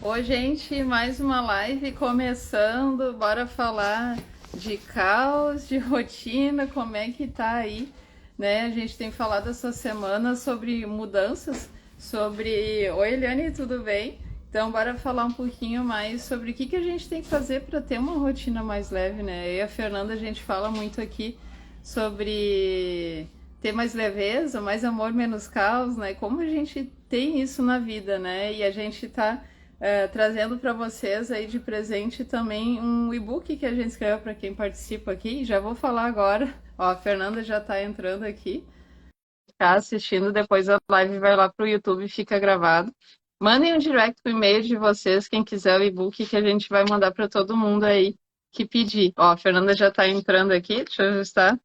Oi, gente, mais uma live começando. Bora falar de caos, de rotina, como é que tá aí, né? A gente tem falado essa semana sobre mudanças, sobre... Oi, Eliane, tudo bem? Então, bora falar um pouquinho mais sobre o que a gente tem que fazer para ter uma rotina mais leve, né? Eu e a Fernanda, a gente fala muito aqui sobre ter mais leveza, mais amor, menos caos, né? Como a gente tem isso na vida, né? E a gente tá trazendo para vocês aí de presente também um e-book que a gente escreveu para quem participa aqui. Já vou falar agora. Ó, a Fernanda já está entrando aqui, tá assistindo, depois a live vai lá pro YouTube e fica gravado. Mandem um direct pro e-mail de vocês, quem quiser o e-book que a gente vai mandar para todo mundo aí que pedir. Ó, a Fernanda já está entrando aqui, deixa eu ajustar.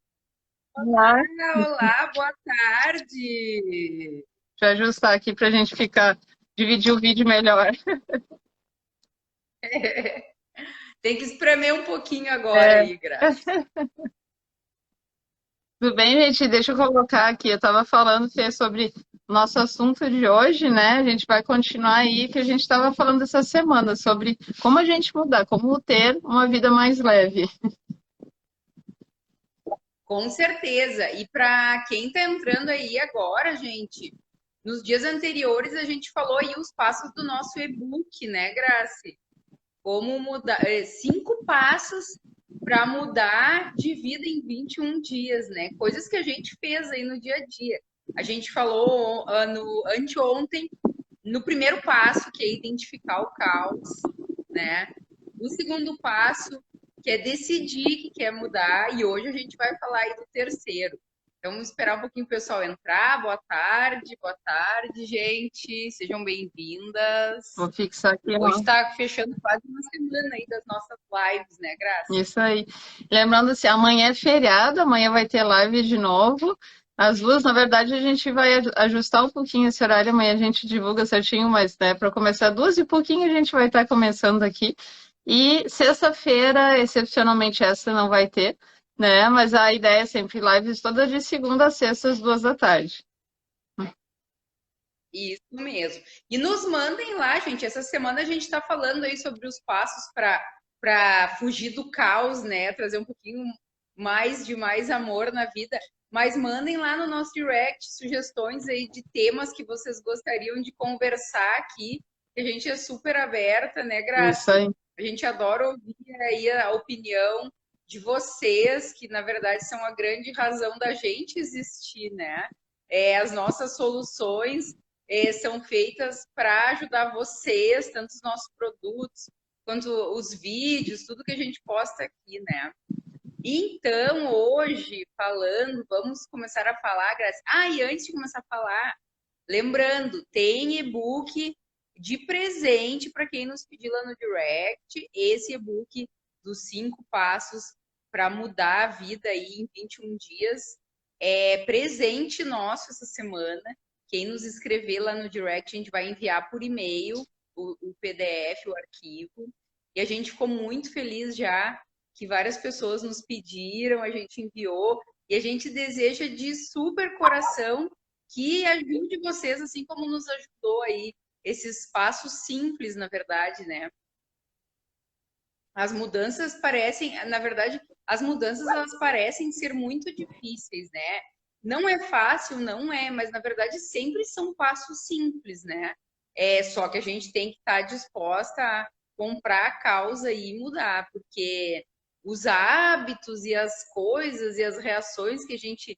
Olá. Olá, boa tarde. Deixa eu ajustar aqui para a gente ficar, dividir o vídeo melhor. Tem que espremer um pouquinho agora É, aí, Graça. tudo bem, gente? Deixa eu colocar aqui. Eu estava falando, Fê, sobre nosso assunto de hoje, né? A gente vai continuar aí, que a gente estava falando essa semana, sobre como a gente mudar, como ter uma vida mais leve. Com certeza. E para quem está entrando aí agora, gente, nos dias anteriores a gente falou aí os passos do nosso e-book, né, Grace? Como mudar, 5 passos para mudar de vida em 21 dias, né? Coisas que a gente fez aí no dia a dia. A gente falou no anteontem no primeiro passo, que é identificar o caos, né? O segundo passo, que é decidir que quer mudar, e hoje a gente vai falar aí do terceiro. Então, vamos esperar um pouquinho o pessoal entrar. Boa tarde, gente. Sejam bem-vindas. Vou fixar aqui, Hoje ó. está fechando quase uma semana aí das nossas lives, né, Graça? Isso aí. Lembrando assim, amanhã é feriado, amanhã vai ter live de novo. As duas, na verdade, a gente vai ajustar um pouquinho esse horário, amanhã a gente divulga certinho, mas né, para começar 2 e pouquinho a gente vai estar começando aqui. E sexta-feira, excepcionalmente essa não vai ter, né? Mas a ideia é sempre lives todas de segunda a sexta, às 2 da tarde. Isso mesmo. E nos mandem lá, gente. Essa semana a gente está falando aí sobre os passos para fugir do caos, né? Trazer um pouquinho mais amor na vida. Mas mandem lá no nosso direct sugestões aí de temas que vocês gostariam de conversar aqui. Que a gente é super aberta, né, Isso Grace? aí. A gente adora ouvir aí a opinião de vocês, que na verdade são a grande razão da gente existir, né? As nossas soluções são feitas para ajudar vocês, tanto os nossos produtos quanto os vídeos, tudo que a gente posta aqui, né? Então, hoje, falando, vamos começar a falar, Graça. E antes de começar a falar, lembrando, tem e-book de presente para quem nos pediu lá no direct, esse e-book dos 5 passos para mudar a vida aí em 21 dias. É presente nosso essa semana. Quem nos escrever lá no direct, a gente vai enviar por e-mail o PDF, o arquivo. E a gente ficou muito feliz já que várias pessoas nos pediram, a gente enviou. E a gente deseja de super coração que ajude vocês, assim como nos ajudou aí, esses passos simples, na verdade, né? As mudanças parecem, na verdade, as mudanças elas parecem ser muito difíceis, né? Não é fácil, não é, mas na verdade sempre são passos simples, né? Só que a gente tem que estar disposta a comprar a causa e mudar, porque os hábitos e as coisas e as reações que a gente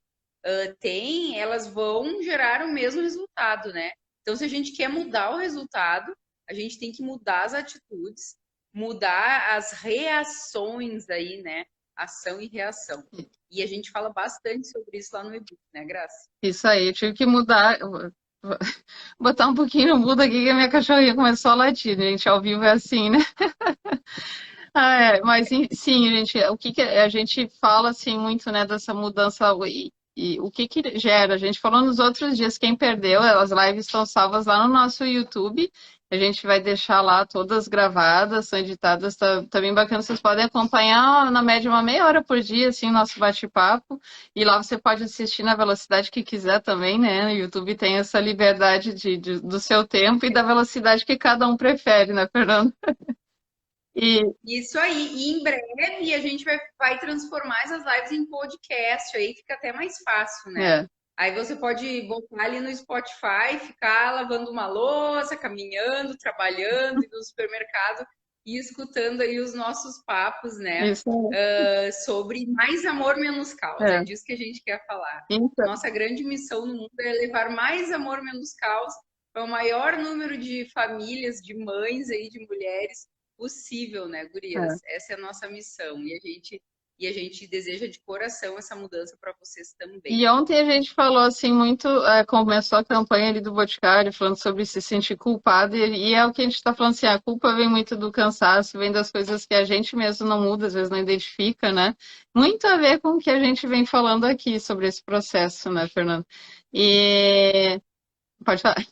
tem, elas vão gerar o mesmo resultado, né? Então, se a gente quer mudar o resultado, a gente tem que mudar as atitudes, mudar as reações aí, né? Ação e reação. E a gente fala bastante sobre isso lá no e-book, né, Graça? Isso aí. Eu tive que mudar. Botar um pouquinho no mudo aqui que a minha cachorrinha começou a latir, gente. Ao vivo é assim, né? Mas sim, gente, o que a gente fala assim muito, né, dessa mudança e o que gera? A gente falou nos outros dias, quem perdeu, as lives estão salvas lá no nosso YouTube A gente vai deixar lá todas gravadas, são editadas, tá bem bacana. Vocês podem acompanhar na média uma meia hora por dia, assim, nosso bate-papo. E lá você pode assistir na velocidade que quiser também, né? O YouTube tem essa liberdade do seu tempo e da velocidade que cada um prefere, né, Fernando? E Isso aí. E em breve a gente vai transformar essas lives em podcast, aí fica até mais fácil, né? é, Aí você pode botar ali no Spotify, ficar lavando uma louça, caminhando, trabalhando, indo no supermercado e escutando aí os nossos papos, né? isso Sobre mais amor, menos caos. É é. disso que a gente quer falar. Então, Nossa grande missão no mundo é levar mais amor, menos caos para o maior número de famílias, de mães aí, de mulheres possível, né, é. gurias? Essa é a nossa missão e a gente deseja de coração essa mudança para vocês também. E ontem a gente falou assim muito, começou a campanha ali do Boticário, falando sobre se sentir culpado, e é o que a gente está falando assim, a culpa vem muito do cansaço, vem das coisas que a gente mesmo não muda, às vezes não identifica, né? Muito a ver com o que a gente vem falando aqui sobre esse processo, né, Fernando? E pode falar.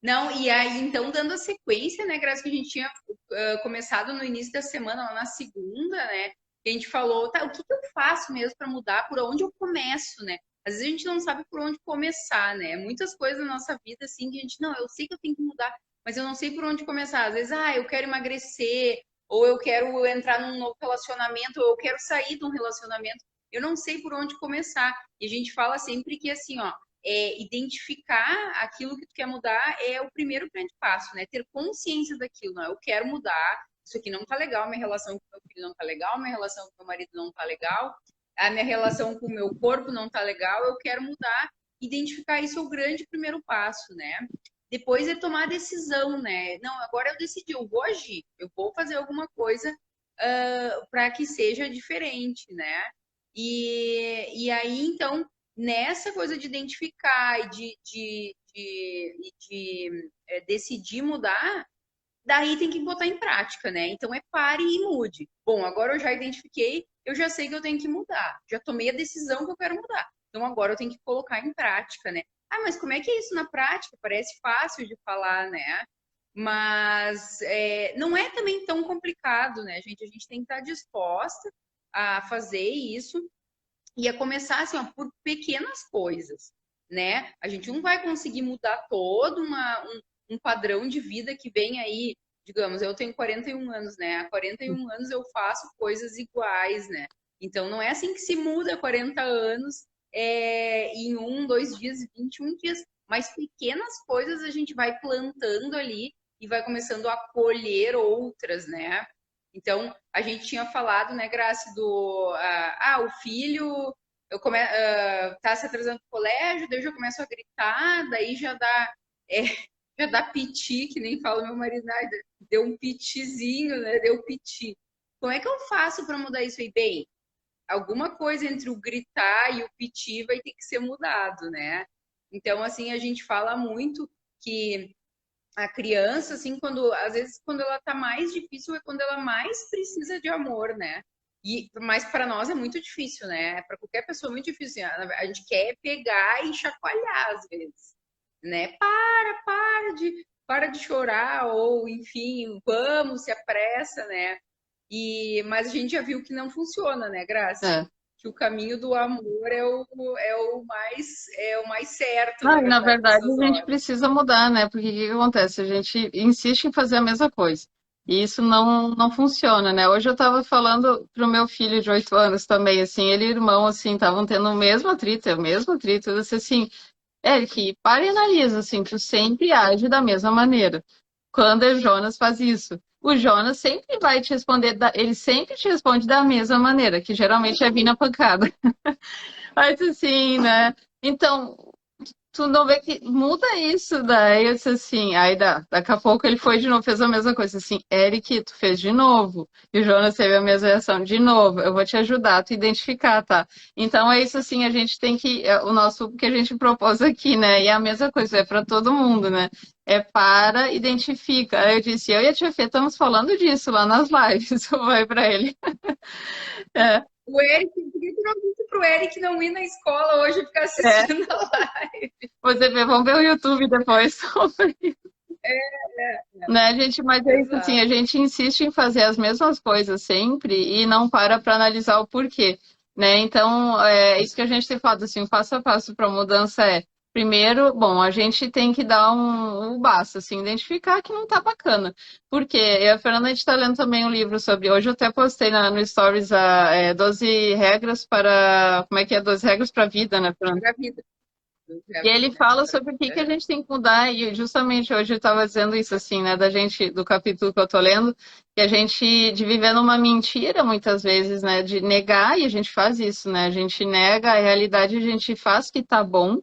Não, e aí, então, dando a sequência, né, Graça, que a gente tinha começado no início da semana, lá na segunda, né, que a gente falou, tá, o que que eu faço mesmo para mudar, por onde eu começo, né? Às vezes a gente não sabe por onde começar, né? Muitas coisas na nossa vida, assim, que a gente, não, eu sei que eu tenho que mudar, mas eu não sei por onde começar. Às vezes, eu quero emagrecer, ou eu quero entrar num novo relacionamento, ou eu quero sair de um relacionamento. Eu não sei por onde começar. E a gente fala sempre que, assim, ó, identificar aquilo que tu quer mudar é o primeiro grande passo, né? Ter consciência daquilo, não, eu quero mudar, isso aqui não tá legal, minha relação com meu filho não tá legal, minha relação com meu marido não tá legal, a minha relação com o meu corpo não tá legal, eu quero mudar. Identificar isso é o grande primeiro passo, né? Depois é tomar a decisão, né? Não, agora eu decidi, eu vou agir, eu vou fazer alguma coisa para que seja diferente, né? E aí, então, nessa coisa de identificar e de decidir mudar, daí tem que botar em prática, né? Então é pare e mude. Bom, agora eu já identifiquei, eu já sei que eu tenho que mudar, já tomei a decisão que eu quero mudar. Então agora eu tenho que colocar em prática, né? Ah, mas como é que é isso na prática? Parece fácil de falar, né? Mas não é também tão complicado, né, gente? A gente tem que estar disposta a fazer isso e a começar assim, ó, por pequenas coisas, né? A gente não vai conseguir mudar todo um padrão de vida que vem aí, digamos, eu tenho 41 anos, né? Há 41 anos eu faço coisas iguais, né? Então não é assim que se muda 40 anos em 1, 2 dias, 21 dias, mas pequenas coisas a gente vai plantando ali e vai começando a colher outras, né? Então, a gente tinha falado, né, Graça, o filho tá se atrasando pro colégio, daí eu já começo a gritar, daí é, já dá piti, que nem fala meu marido, deu um pitizinho, né, deu piti. Como é que eu faço para mudar isso aí? Bem, alguma coisa entre o gritar e o piti vai ter que ser mudado, né? Então, assim, a gente fala muito que a criança, assim, às vezes quando ela tá mais difícil é quando ela mais precisa de amor, né? Mas para nós é muito difícil, né? Para qualquer pessoa é muito difícil. A gente quer pegar e chacoalhar às vezes, né? Para de chorar ou enfim, vamos, se apressa, né? Mas a gente já viu que não funciona, né, Graça? É. Que o caminho do amor é o mais certo, Não, na e na verdade, verdade nessas a gente horas. precisa mudar, né? Porque o que acontece? A gente insiste em fazer a mesma coisa. E isso não funciona, né? Hoje eu estava falando pro meu filho de 8 anos também, assim, ele e o irmão, assim, estavam tendo o mesmo atrito. Eu disse assim, Eric, para e analisa, assim, tu sempre age da mesma maneira. Quando o Jonas faz isso, o Jonas sempre vai te responder, ele sempre te responde da mesma maneira, que geralmente é vir na pancada. Mas assim, né? Então, tu não vê que muda isso, daí eu disse assim, daqui a pouco ele foi de novo, fez a mesma coisa, assim, Eric, tu fez de novo, e o Jonas teve a mesma reação, de novo, eu vou te ajudar a tu identificar, tá? Então é isso assim, a gente tem que, o nosso, que a gente propôs aqui, né, e é a mesma coisa, é para todo mundo, né, é para, identifica, aí eu disse, eu e a Tia Fê estamos falando disso lá nas lives, vai para ele. É. O Eric, por que tu não disse pro Eric não ir na escola hoje e ficar É, assistindo a live. você vê, vamos ver o YouTube depois. Né, a gente, mas é isso assim, Exato. a gente insiste em fazer as mesmas coisas sempre e não para analisar o porquê, né? Então, é isso que a gente tem falado assim, o passo a passo para a mudança é, primeiro, bom, a gente tem que dar um basta, assim, identificar que não tá bacana. Por quê? Eu e a Fernanda, a gente está lendo também um livro sobre, hoje eu até postei no Stories 12 regras para, como é que é? 12 regras para a vida, né, Fernanda? Para a vida. E ele fala sobre o que a Uhum. gente tem que mudar, e justamente hoje eu estava dizendo isso, assim, né, da gente, do capítulo que eu tô lendo, que a gente, de viver numa mentira, muitas vezes, né, de negar, e a gente faz isso, né, a gente nega a realidade, a gente faz que tá bom,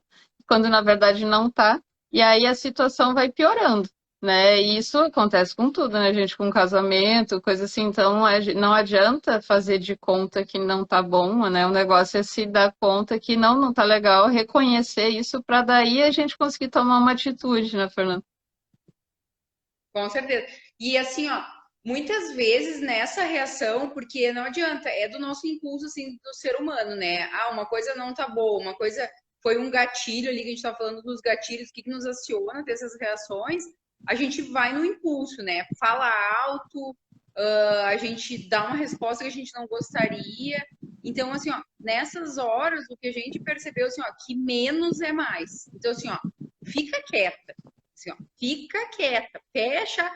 quando na verdade não tá, e aí a situação vai piorando. Né? E isso acontece com tudo, né, gente? Com casamento, coisa assim. Então, não adianta fazer de conta que não tá bom, né? O negócio é se dar conta que não tá legal, reconhecer isso para daí a gente conseguir tomar uma atitude, né, Fernanda? Com certeza. E assim, ó, muitas vezes nessa reação, porque não adianta, é do nosso impulso, assim, do ser humano, né? Ah, uma coisa não tá boa, uma coisa foi um gatilho ali que a gente tá falando dos gatilhos, o que que nos aciona dessas reações, a gente vai no impulso, né? Fala alto, a gente dá uma resposta que a gente não gostaria. Então, assim, ó, nessas horas, o que a gente percebeu, assim, ó, que menos é mais. Então, assim, ó, fica quieta. Assim, ó, fica quieta, fecha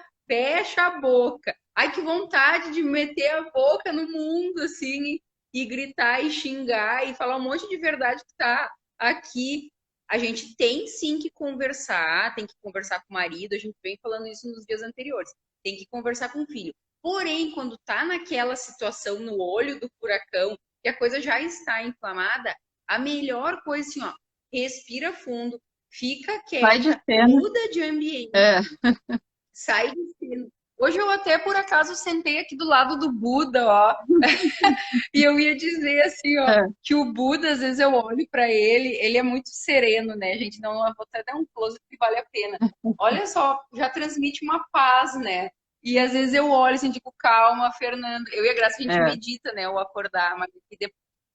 a boca. Ai, que vontade de meter a boca no mundo, assim, e gritar e xingar e falar um monte de verdade que tá aqui. A gente tem sim que conversar, tem que conversar com o marido, a gente vem falando isso nos dias anteriores, tem que conversar com o filho. Porém, quando tá naquela situação no olho do furacão, que a coisa já está inflamada, a melhor coisa assim, ó, respira fundo, fica Vai de quieta, cena. muda de ambiente, É, sai de cena. Hoje eu até por acaso sentei aqui do lado do Buda, ó, e eu ia dizer assim, ó, é, que o Buda, às vezes eu olho para ele é muito sereno, né, gente? Não, eu vou até dar um close que vale a pena. Olha só, já transmite uma paz, né? E às vezes eu olho assim, digo, calma, Fernanda. Eu e a Graça, a gente é. medita, né, ao acordar, mas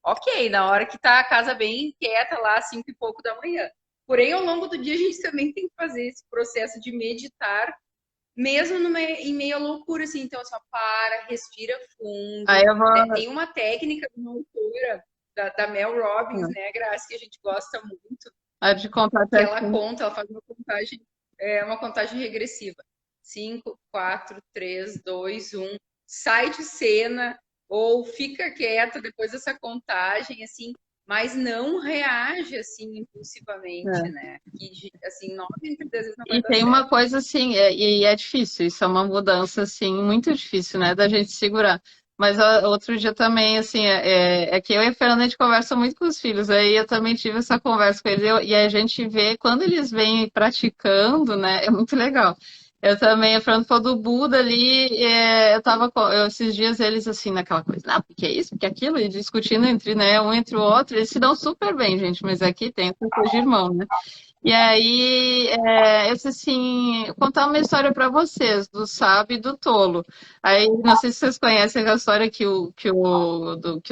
ok, na hora que tá a casa bem quieta lá, 5 e pouco da manhã. Porém, ao longo do dia, a gente também tem que fazer esse processo de meditar, mesmo no meio, em meio à loucura, assim. Então, assim, ó, para, respira Aí fundo, eu né? vou. Tem uma técnica de uma autora, da Mel Robbins, né, Graça, que a gente gosta muito, A de contar que até ela cinco. conta, ela faz uma contagem regressiva. 5, 4, 3, 2, 1. Sai de cena ou fica quieta depois dessa contagem, assim, mas não reage assim impulsivamente, né? Que assim, 9 entre 10 vezes não vai E dar tem uma certo. coisa assim, e é difícil, isso é uma mudança assim, muito difícil, né, da gente segurar. Mas outro dia também, assim, é que eu e a Fernanda a gente conversa muito com os filhos, aí eu também tive essa conversa com eles, e a gente vê, quando eles vêm praticando, né, é muito legal. Eu também, a Fernanda falou do Buda ali, eu tava, esses dias eles assim, naquela coisa, não, porque é isso, porque é aquilo, e discutindo entre, né, um entre o outro, eles se dão super bem, gente, mas aqui tem essa coisa de irmão, né? E aí, eu disse assim, vou contar uma história para vocês, do sábio e do tolo. Aí, não sei se vocês conhecem a história que o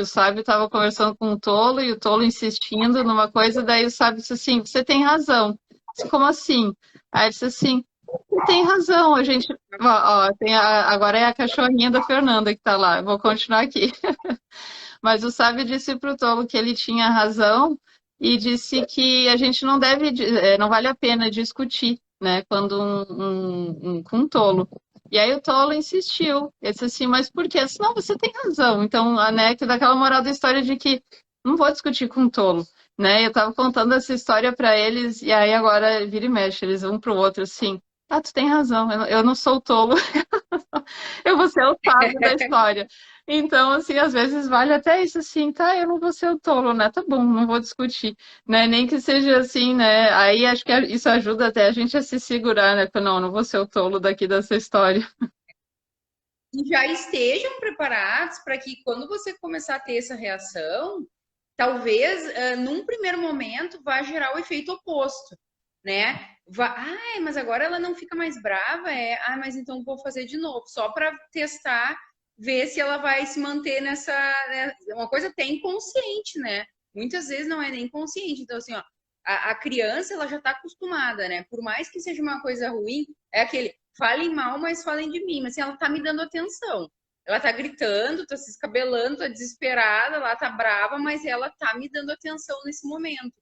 sábio estava conversando com o tolo e o tolo insistindo numa coisa, daí o sábio disse assim, você tem razão. Eu disse, como assim? Aí ele disse assim, você tem razão, a gente... Ó, agora é a cachorrinha da Fernanda que está lá, eu vou continuar aqui. Mas o sábio disse para o tolo que ele tinha razão e disse que a gente não deve, não vale a pena discutir, né, quando com um tolo. E aí o tolo insistiu. Ele disse assim, mas por quê? Eu disse, não, você tem razão. Então, a NEC daquela moral da história de que não vou discutir com um tolo. Né? Eu estava contando essa história para eles, e aí agora vira e mexe, eles um para o outro assim. Ah, tu tem razão, eu não sou o tolo, eu vou ser o sábio da história. Então, assim, às vezes vale até isso assim, tá? Eu não vou ser o tolo, né? Tá bom, não vou discutir, né? Nem que seja assim, né? Aí acho que isso ajuda até a gente a se segurar, né? Não, não vou ser o tolo daqui dessa história. E já estejam preparados para que quando você começar a ter essa reação, talvez num primeiro momento vá gerar o efeito oposto, né? Ai, mas agora ela não fica mais brava, mas então vou fazer de novo, só para testar, ver se ela vai se manter nessa, né? Uma coisa até inconsciente, né? muitas vezes não é nem consciente. Então, assim, ó, a criança, ela já tá acostumada, né? Por mais que seja uma coisa ruim, é aquele, falem mal, mas falem de mim. Mas, assim, ela tá me dando atenção. Ela tá gritando, tá se escabelando, tá desesperada, ela tá brava, mas ela tá me dando atenção nesse momento.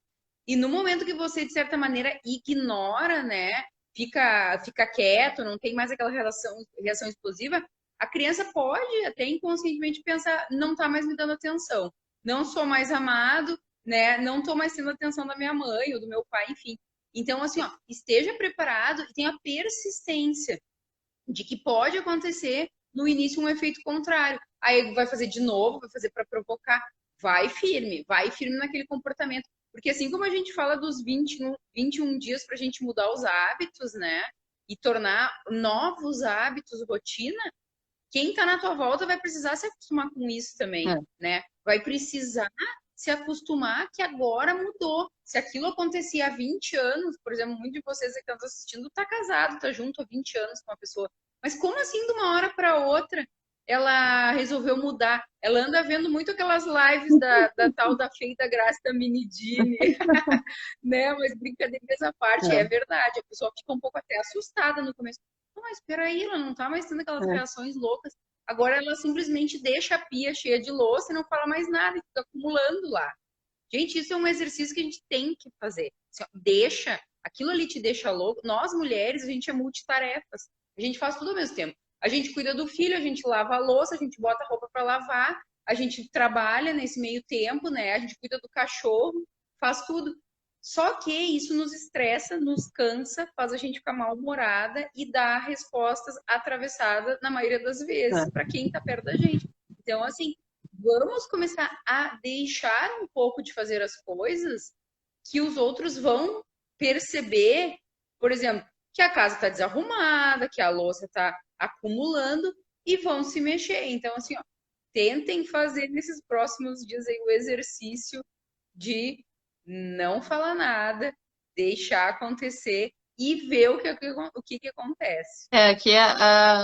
E no momento que você, de certa maneira, ignora, né? Fica quieto, não tem mais aquela reação explosiva, a criança pode até inconscientemente pensar, não tá mais me dando atenção, não sou mais amado, né? Não tô mais tendo atenção da minha mãe ou do meu pai, enfim. Então, assim, ó, esteja preparado e tenha persistência de que pode acontecer no início um efeito contrário. Aí vai fazer de novo, vai fazer para provocar. Vai firme naquele comportamento. Porque assim como a gente fala dos 21 dias para a gente mudar os hábitos, né? E tornar novos hábitos rotina, quem está na tua volta vai precisar se acostumar com isso também, né? Vai precisar se acostumar que agora mudou. Se aquilo acontecia há 20 anos, por exemplo, muitos de vocês que estão assistindo tá casado, tá junto há 20 anos com uma pessoa. Mas como assim de uma hora para outra ela resolveu mudar? Ela anda vendo muito aquelas lives da tal da feita Graça da Minidini, né? Mas brincadeiras à parte, é verdade. A pessoa fica um pouco até assustada no começo. Não, mas peraí, ela não tá mais tendo aquelas reações loucas. Agora ela simplesmente deixa a pia cheia de louça e não fala mais nada, e fica acumulando lá. Gente, isso é um exercício que a gente tem que fazer. Assim, deixa, aquilo ali te deixa louco. Nós, mulheres, a gente é multitarefas. A gente faz tudo ao mesmo tempo. A gente cuida do filho, a gente lava a louça, a gente bota a roupa para lavar, a gente trabalha nesse meio tempo, né? A gente cuida do cachorro, faz tudo. Só que isso nos estressa, nos cansa, faz a gente ficar mal-humorada e dá respostas atravessadas na maioria das vezes para quem está perto da gente. Então, assim, vamos começar a deixar um pouco de fazer as coisas que os outros vão perceber, por exemplo, que a casa está desarrumada, que a louça está acumulando e vão se mexer. Então, assim, ó, tentem fazer nesses próximos dias aí o exercício de não falar nada, deixar acontecer e ver o que acontece. Aqui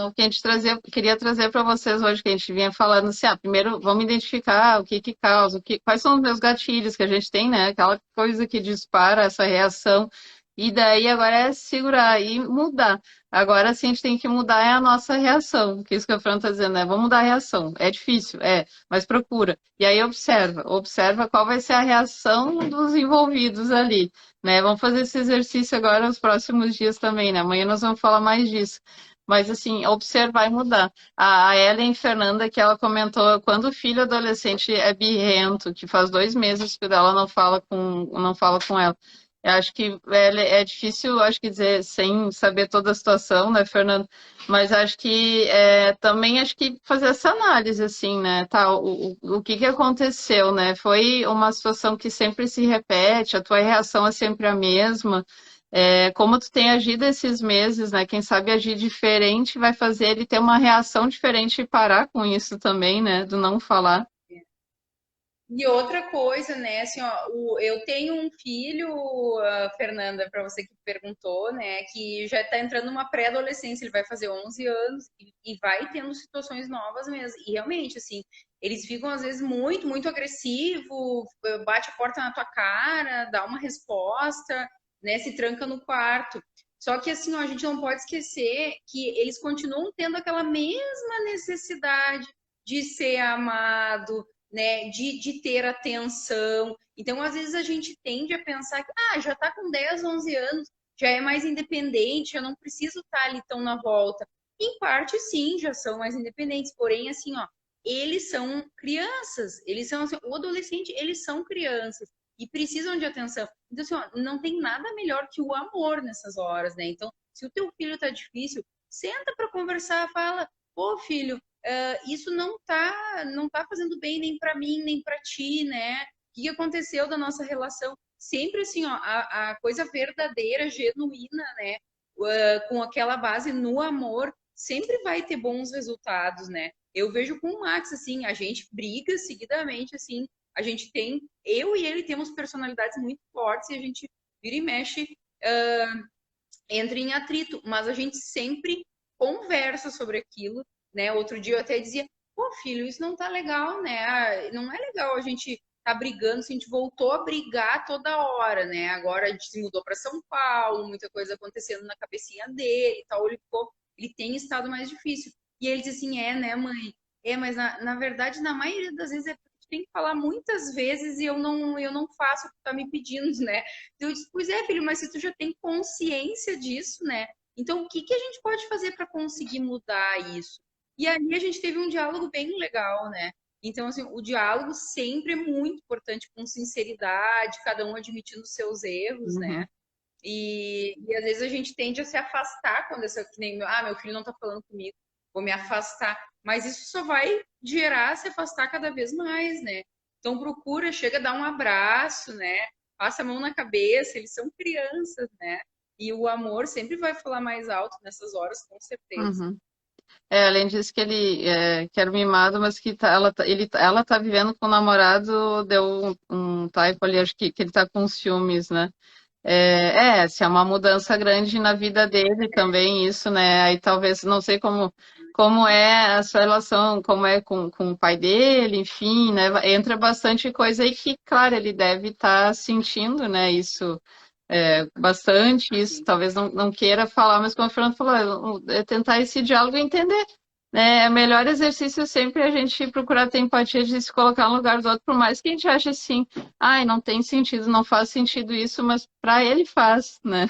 o que a gente queria trazer para vocês hoje, que a gente vinha falando assim, primeiro vamos identificar o que causa, quais são os meus gatilhos que a gente tem, né? Aquela coisa que dispara essa reação. E daí agora é segurar e mudar. Agora sim a gente tem que mudar é a nossa reação, que é isso que a Fran está dizendo, né? Vamos mudar a reação. É difícil, mas procura. E aí observa qual vai ser a reação dos envolvidos ali, né? Vamos fazer esse exercício agora nos próximos dias também, né? Amanhã nós vamos falar mais disso. Mas, assim, observar e mudar. A Ellen Fernanda, que ela comentou, quando o filho adolescente é birrento, que faz 2 meses que ela não fala com ela. Eu acho que é difícil, acho que dizer, sem saber toda a situação, né, Fernando? Mas acho que também acho que fazer essa análise, assim, né? Tá, o que aconteceu, né? Foi uma situação que sempre se repete, a tua reação é sempre a mesma. Como tu tem agido esses meses, né? Quem sabe agir diferente vai fazer ele ter uma reação diferente e parar com isso também, né? Do não falar. E outra coisa, né, assim, ó, eu tenho um filho, Fernanda, para você que perguntou, né, que já está entrando numa pré-adolescência, ele vai fazer 11 anos e vai tendo situações novas mesmo. E realmente, assim, eles ficam às vezes muito, muito agressivo, bate a porta na tua cara, dá uma resposta, né, se tranca no quarto. Só que assim, ó, a gente não pode esquecer que eles continuam tendo aquela mesma necessidade de ser amado, né, de ter atenção. Então, às vezes a gente tende a pensar que já está com 10, 11 anos, já é mais independente, já não preciso estar ali tão na volta. Em parte, sim, já são mais independentes, porém, assim, ó, eles são crianças, eles são, assim, o adolescente, eles são crianças e precisam de atenção. Então, assim, ó, não tem nada melhor que o amor nessas horas, né? Então, se o teu filho tá difícil, senta para conversar, fala, pô, filho, isso não tá fazendo bem nem para mim, nem para ti, né? O que aconteceu da nossa relação? Sempre assim, ó, a coisa verdadeira, genuína, né? Com aquela base no amor, sempre vai ter bons resultados, né? Eu vejo com o Max, assim, a gente briga seguidamente, assim, eu e ele temos personalidades muito fortes e a gente vira e mexe, entra em atrito, mas a gente sempre conversa sobre aquilo, né? Outro dia eu até dizia, pô, filho, isso não tá legal, né? Não é legal a gente tá brigando, assim, a gente voltou a brigar toda hora, né? Agora a gente se mudou para São Paulo, muita coisa acontecendo na cabecinha dele e tal, ele tem estado mais difícil. E ele diz assim, né, mãe? Mas na verdade, na maioria das vezes, tem que falar muitas vezes e eu não faço o que tá me pedindo, né? Então eu disse, pois é, filho, mas se tu já tem consciência disso, né? Então, o que que a gente pode fazer para conseguir mudar isso? E aí a gente teve um diálogo bem legal, né? Então, assim, o diálogo sempre é muito importante, com sinceridade, cada um admitindo os seus erros, Uhum. né? E às vezes a gente tende a se afastar quando essa, que nem, meu filho não tá falando comigo, vou me afastar. Mas isso só vai gerar se afastar cada vez mais, né? Então procura, chega a dar um abraço, né? Passa a mão na cabeça, eles são crianças, né? E o amor sempre vai falar mais alto nessas horas, com certeza. Uhum. Além disso que ele que era mimado, mas que ela tá vivendo com o namorado, deu um typo ali, acho que ele tá com ciúmes, né? Se é uma mudança grande na vida dele também, isso, né? Aí talvez, não sei como é a sua relação, como é com o pai dele, enfim, né? Entra bastante coisa aí que, claro, ele deve estar sentindo, né? Isso, bastante, isso, Sim. talvez não queira falar, mas como a Fernanda falou, é tentar esse diálogo e entender. Né? O melhor exercício sempre é a gente procurar ter empatia de se colocar no lugar do outro, por mais que a gente ache assim, ai, não tem sentido, não faz sentido isso, mas para ele faz, né?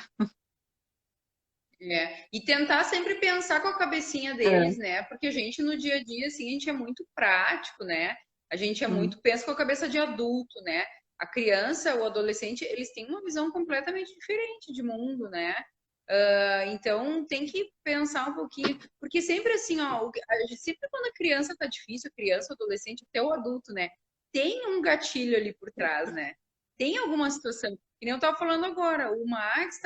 E tentar sempre pensar com a cabecinha É. deles, né? Porque a gente no dia a dia, assim, a gente é muito prático, né? A gente é Hum. muito, pensa com a cabeça de adulto, né? A criança, o adolescente, eles têm uma visão completamente diferente de mundo, né? Então tem que pensar um pouquinho, porque sempre assim, ó, sempre quando a criança tá difícil, a criança, o adolescente, até o adulto, né? Tem um gatilho ali por trás, né? Tem alguma situação. Que nem eu tava falando agora, o Max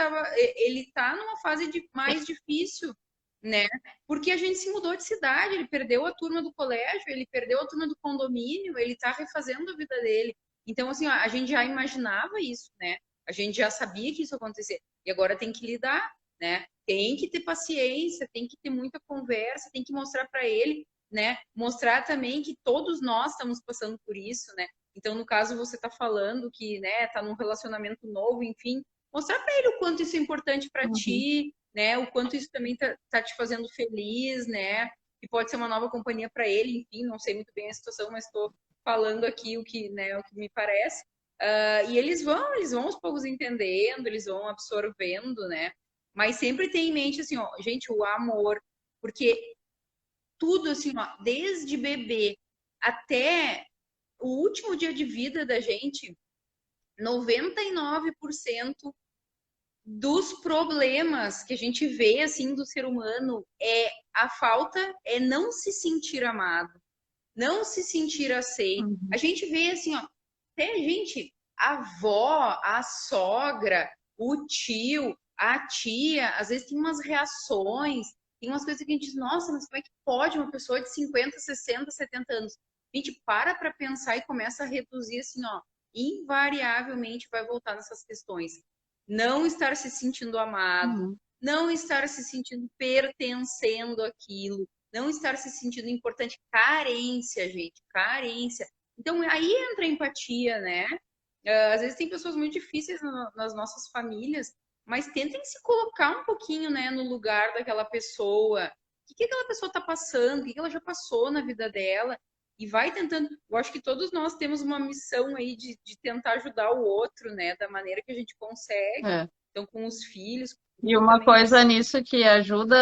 ele tá numa fase mais difícil, né? Porque a gente se mudou de cidade, ele perdeu a turma do colégio, ele perdeu a turma do condomínio, ele tá refazendo a vida dele. Então, assim, ó, a gente já imaginava isso, né? A gente já sabia que isso ia acontecer. E agora tem que lidar, né? Tem que ter paciência, tem que ter muita conversa, tem que mostrar para ele, né? Mostrar também que todos nós estamos passando por isso, né? Então, no caso, você está falando que, né, tá num relacionamento novo, enfim, mostrar para ele o quanto isso é importante para Uhum. ti, né? O quanto isso também tá te fazendo feliz, né? Que pode ser uma nova companhia para ele, enfim, não sei muito bem a situação, mas estou falando aqui o que, né, o que me parece. E eles vão aos poucos entendendo, eles vão absorvendo, né? Mas sempre tem em mente assim, ó, gente, o amor, porque tudo assim, ó, desde bebê até o último dia de vida da gente, 99% dos problemas que a gente vê assim do ser humano é a falta, é não se sentir amado, não se sentir aceito. A Uhum. gente vê assim, ó, até a gente, a avó, a sogra, o tio, a tia, às vezes tem umas reações, tem umas coisas que a gente diz, nossa, mas como é que pode uma pessoa de 50, 60, 70 anos? A gente para pensar e começa a reduzir assim, ó, invariavelmente vai voltar nessas questões. Não estar se sentindo amado, Uhum. não estar se sentindo pertencendo àquilo, não estar se sentindo importante. Carência, gente, carência. Então aí entra a empatia, né? Às vezes tem pessoas muito difíceis nas nossas famílias, mas tentem se colocar um pouquinho, né, no lugar daquela pessoa. O que aquela pessoa está passando? O que ela já passou na vida dela? E vai tentando. Eu acho que todos nós temos uma missão aí de tentar ajudar o outro, né, da maneira que a gente consegue. É. Então, com os filhos, E eu uma também coisa assim. nisso que ajuda,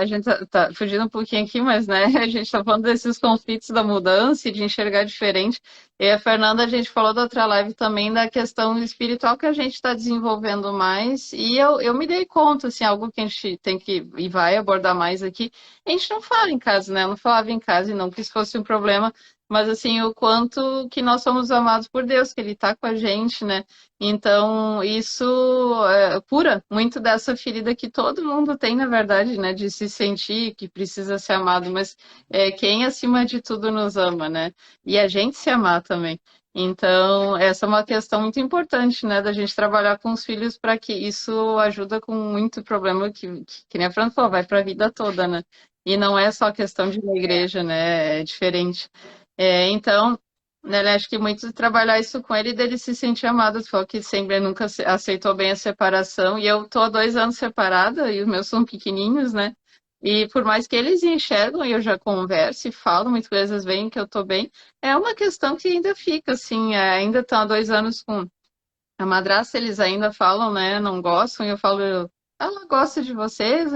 a gente tá fugindo um pouquinho aqui, mas né, a gente está falando desses conflitos da mudança e de enxergar diferente. E a Fernanda, a gente falou da outra live também da questão espiritual que a gente está desenvolvendo mais. E eu me dei conta, assim, algo que a gente tem que e vai abordar mais aqui. A gente não fala em casa, né? Eu não falava em casa e não que isso fosse um problema, mas assim, o quanto que nós somos amados por Deus, que Ele está com a gente, né? Então, isso cura muito dessa ferida que todo mundo tem, na verdade, né? De se sentir que precisa ser amado, mas quem acima de tudo nos ama, né? E a gente se amar também. Então, essa é uma questão muito importante, né? Da gente trabalhar com os filhos para que isso ajuda com muito problema que nem a Fran falou, vai para a vida toda, né? E não é só questão de ir na É, igreja, né? É diferente. Então. Né, acho que muito trabalhar isso com ele, dele se sentir amado, falou que sempre nunca aceitou bem a separação, e eu tô há 2 anos separada, e os meus são pequenininhos, né? E por mais que eles enxergam, e eu já converso e falo, muitas vezes veem que eu tô bem, é uma questão que ainda fica, assim, ainda estão há 2 anos com a madrasta, eles ainda falam, né? Não gostam, e eu falo, ela gosta de vocês,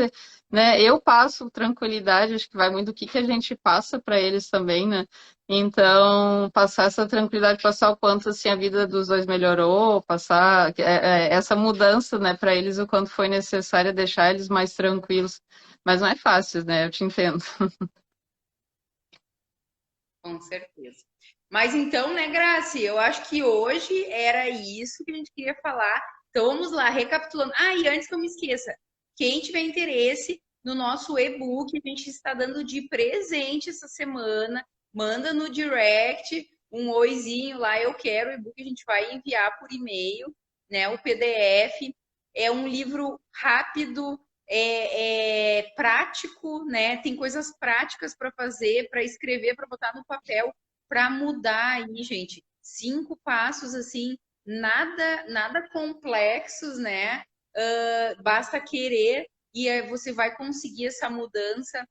né? Eu passo tranquilidade, acho que vai muito do que a gente passa para eles também, né? Então, passar essa tranquilidade, passar o quanto assim a vida dos dois melhorou, passar essa mudança, né, para eles, o quanto foi necessário deixar eles mais tranquilos. Mas não é fácil, né? Eu te entendo. Com certeza. Mas então, né, Graci, eu acho que hoje era isso que a gente queria falar. Então vamos lá, recapitulando. Ah, e antes que eu me esqueça, quem tiver interesse no nosso e-book, a gente está dando de presente essa semana. Manda no direct um oizinho lá, eu quero o e-book, a gente vai enviar por e-mail, né? O PDF é um livro rápido, prático, né? Tem coisas práticas para fazer, para escrever, para botar no papel, para mudar aí, gente. 5 passos assim, nada complexos, né? Basta querer e você vai conseguir essa mudança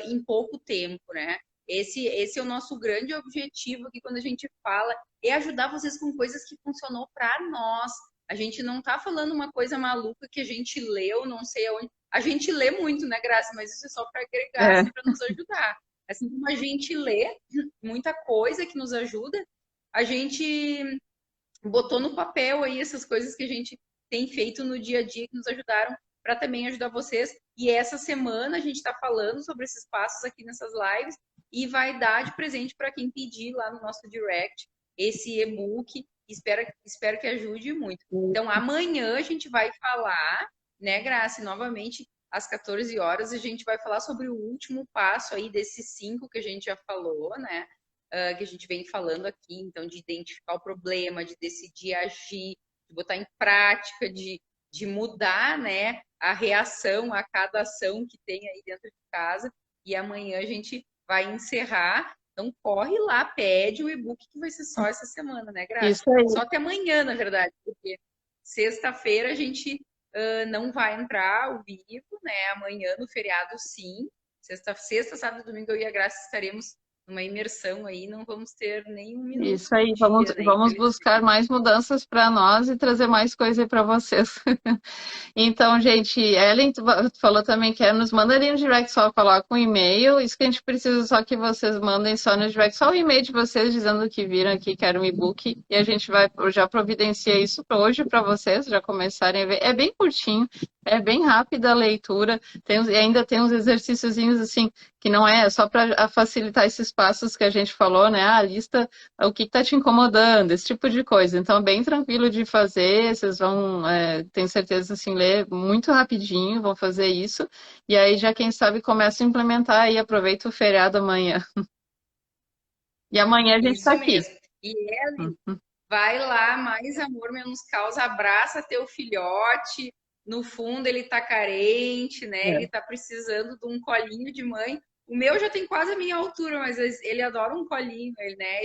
em pouco tempo, né? Esse é o nosso grande objetivo aqui quando a gente fala, é ajudar vocês com coisas que funcionou para nós. A gente não tá falando uma coisa maluca que a gente leu, não sei onde. A gente lê muito, né, Graça? Mas isso é só para agregar, É, assim, para nos ajudar. Assim como a gente lê muita coisa que nos ajuda, a gente botou no papel aí essas coisas que a gente tem feito no dia a dia que nos ajudaram para também ajudar vocês. E essa semana a gente está falando sobre esses passos aqui nessas lives e vai dar de presente para quem pedir lá no nosso direct esse e-book. Espero que ajude muito. Então, amanhã a gente vai falar, né, Graça, novamente às 14 horas, a gente vai falar sobre o último passo aí desses 5 que a gente já falou, né? Que a gente vem falando aqui, então, de identificar o problema, de decidir agir, de botar em prática, de mudar, né, a reação a cada ação que tem aí dentro de casa. E amanhã a gente vai encerrar. Então, corre lá, pede o e-book que vai ser só essa semana, né, Graça? isso aí. Só até amanhã, na verdade, porque sexta-feira a gente não vai entrar ao vivo, né? Amanhã no feriado, sim. Sexta, sábado, domingo, eu e a Graça estaremos numa imersão aí, não vamos ter nenhum minuto Isso de aí, vamos, dia, né? vamos buscar mais mudanças para nós e trazer mais coisa para vocês. Então, gente, Ellen, tu falou também que nos manda ali no direct, só coloca um e-mail. Isso que a gente precisa só que vocês mandem só no direct, só o e-mail de vocês dizendo que viram aqui, que era um e-book. E a gente vai já providencia isso para hoje para vocês, já começarem a ver. É bem curtinho, é bem rápida a leitura. E ainda tem uns exercíciozinhos assim, que não é só para facilitar esses passos que a gente falou, né? A lista, o que está te incomodando, esse tipo de coisa. Então, bem tranquilo de fazer, vocês vão, tenho certeza, assim, ler muito rapidinho, vão fazer isso. E aí, já quem sabe, começa a implementar e aproveita o feriado amanhã. E amanhã a gente está Isso aqui. mesmo. E Ellen, vai lá, mais amor, menos causa, abraça teu filhote. No fundo, ele tá carente, né? Ele tá precisando de um colinho de mãe. O meu já tem quase a minha altura, mas ele adora um colinho, né?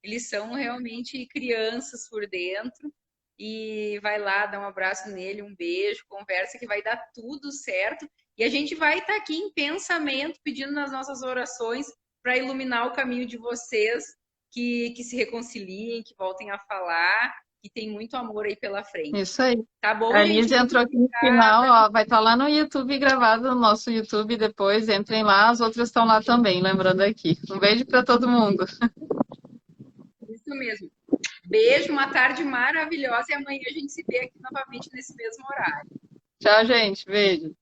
Eles são realmente crianças por dentro. E vai lá, dá um abraço nele, um beijo, conversa que vai dar tudo certo. E a gente vai estar aqui em pensamento, pedindo nas nossas orações para iluminar o caminho de vocês, que se reconciliem, que voltem a falar, que tem muito amor aí pela frente. Isso aí. Tá bom, A gente? Liz Muito entrou aqui no final, obrigada. ó, vai estar lá no YouTube gravado, no nosso YouTube depois. Entrem lá, as outras estão lá também, lembrando aqui. Um beijo para todo mundo. Isso mesmo. Beijo, uma tarde maravilhosa e amanhã a gente se vê aqui novamente nesse mesmo horário. Tchau, gente. Beijo.